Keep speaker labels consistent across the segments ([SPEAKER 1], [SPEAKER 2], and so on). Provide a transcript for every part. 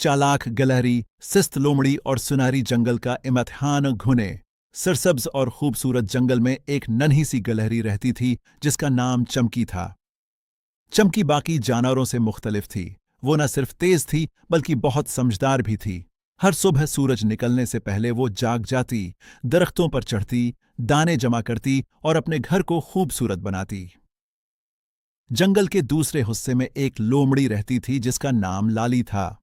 [SPEAKER 1] चालाक गिलहरी, सिस्त लोमड़ी और सुनहरी जंगल का इम्तिहान। घुने सरसब्ज और खूबसूरत जंगल में एक नन्ही सी गिलहरी रहती थी जिसका नाम चमकी था। चमकी बाकी जानवरों से मुख्तलिफ थी। वो न सिर्फ तेज थी बल्कि बहुत समझदार भी थी। हर सुबह सूरज निकलने से पहले वो जाग जाती, दरख्तों पर चढ़ती, दाने जमा करती और अपने घर को खूबसूरत बनाती। जंगल के दूसरे हिस्से में एक लोमड़ी रहती थी जिसका नाम लाली था।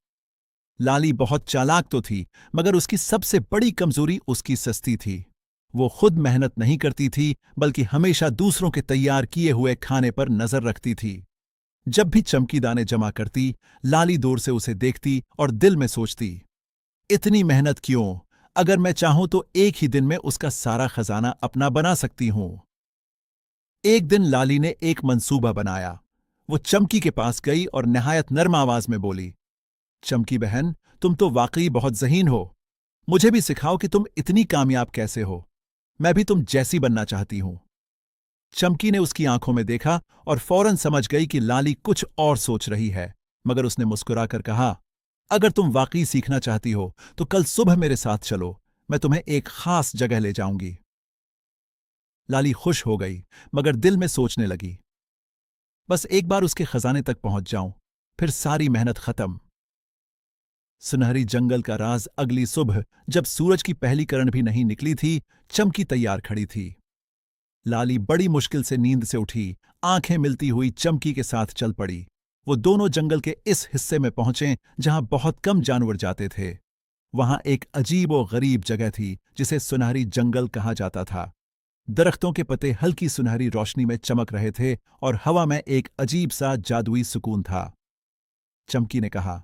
[SPEAKER 1] लाली बहुत चालाक तो थी, मगर उसकी सबसे बड़ी कमजोरी उसकी सस्ती थी। वो खुद मेहनत नहीं करती थी बल्कि हमेशा दूसरों के तैयार किए हुए खाने पर नजर रखती थी। जब भी चमकी दाने जमा करती, लाली दूर से उसे देखती और दिल में सोचती, इतनी मेहनत क्यों? अगर मैं चाहूं तो एक ही दिन में उसका सारा खजाना अपना बना सकती हूं। एक दिन लाली ने एक मंसूबा बनाया। वो चमकी के पास गई और निहायत नर्म आवाज में बोली, चमकी बहन, तुम तो वाकई बहुत ज़हीन हो। मुझे भी सिखाओ कि तुम इतनी कामयाब कैसे हो। मैं भी तुम जैसी बनना चाहती हूं। चमकी ने उसकी आंखों में देखा और फौरन समझ गई कि लाली कुछ और सोच रही है, मगर उसने मुस्कुराकर कहा, अगर तुम वाकई सीखना चाहती हो तो कल सुबह मेरे साथ चलो, मैं तुम्हें एक खास जगह ले जाऊंगी। लाली खुश हो गई, मगर दिल में सोचने लगी, बस एक बार उसके खजाने तक पहुंच जाऊं, फिर सारी मेहनत खत्म। सुनहरी जंगल का राज। अगली सुबह जब सूरज की पहली किरण भी नहीं निकली थी, चमकी तैयार खड़ी थी। लाली बड़ी मुश्किल से नींद से उठी, आंखें मिलती हुई चमकी के साथ चल पड़ी। वो दोनों जंगल के इस हिस्से में पहुंचे जहां बहुत कम जानवर जाते थे। वहां एक अजीब और गरीब जगह थी जिसे सुनहरी जंगल कहा जाता था। दरख्तों के पत्ते हल्की सुनहरी रोशनी में चमक रहे थे और हवा में एक अजीब सा जादुई सुकून था। चमकी ने कहा,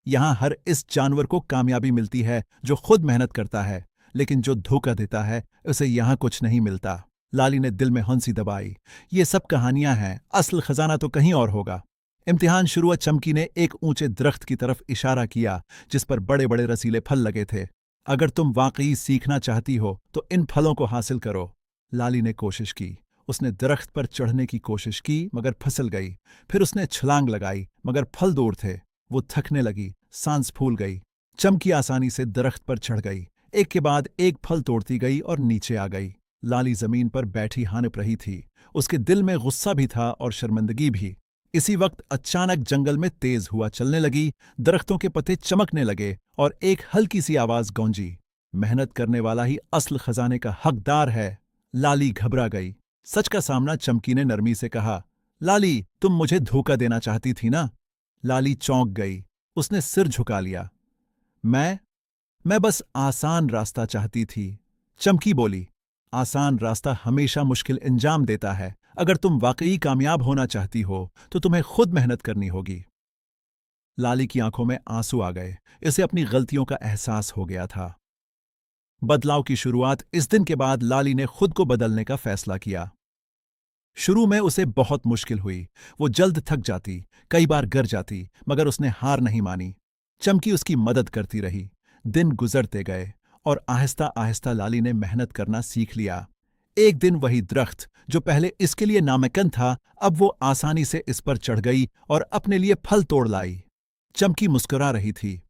[SPEAKER 1] यहां हर इस जानवर को कामयाबी मिलती है जो खुद मेहनत करता है, लेकिन जो धोखा देता है उसे यहां कुछ नहीं मिलता। लाली ने दिल में हंसी दबाई, ये सब कहानियां हैं, असल खजाना तो कहीं और होगा। इम्तिहान शुरू हुआ। चमकी ने एक ऊंचे दरख्त की तरफ इशारा किया जिस पर बड़े बड़े रसीले फल लगे थे। अगर तुम वाकई सीखना चाहती हो तो इन फलों को हासिल करो। लाली ने कोशिश की। उसने दरख्त पर चढ़ने की कोशिश की मगर फिसल गई। फिर उसने छलांग लगाई मगर फल दूर थे। वो थकने लगी, सांस फूल गई। चमकी आसानी से दरख्त पर चढ़ गई। एक के बाद एक फल तोड़ती गई और नीचे आ गई। लाली जमीन पर बैठी हानिप रही थी। उसके दिल में गुस्सा भी था और शर्मिंदगी भी। इसी वक्त अचानक जंगल में तेज हुआ चलने लगी, दरख्तों के पत्ते चमकने लगे और एक हल्की सी आवाज गूंजी, मेहनत करने वाला ही असल खजाने का हकदार है। लाली घबरा गई। सच का सामना चमकी ने नरमी से कहा, लाली, तुम मुझे धोखा देना चाहती थी ना? लाली चौंक गई। उसने सिर झुका लिया। मैं बस आसान रास्ता चाहती थी। चमकी बोली, आसान रास्ता हमेशा मुश्किल अंजाम देता है। अगर तुम वाकई कामयाब होना चाहती हो तो तुम्हें खुद मेहनत करनी होगी। लाली की आंखों में आंसू आ गए। इसे अपनी गलतियों का एहसास हो गया था। बदलाव की शुरुआत। इस दिन के बाद लाली ने खुद को बदलने का फैसला किया। शुरू में उसे बहुत मुश्किल हुई। वो जल्द थक जाती, कई बार गिर जाती, मगर उसने हार नहीं मानी। चमकी उसकी मदद करती रही। दिन गुजरते गए और आहिस्ता आहिस्ता लाली ने मेहनत करना सीख लिया। एक दिन वही दरख्त जो पहले इसके लिए नामुमकिन था, अब वो आसानी से इस पर चढ़ गई और अपने लिए फल तोड़ लाई। चमकी मुस्कुरा रही थी।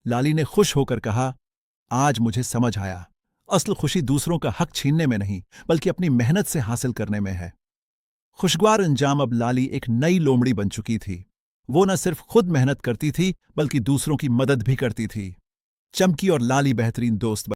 [SPEAKER 1] लाली ने खुश होकर कहा, आज मुझे समझ आया, असल खुशी दूसरों का हक छीनने में नहीं बल्कि अपनी मेहनत से हासिल करने में है। खुशगवार अंजाम। अब लाली एक नई लोमड़ी बन चुकी थी। वो न सिर्फ खुद मेहनत करती थी बल्कि दूसरों की मदद भी करती थी। चमकी और लाली बेहतरीन दोस्त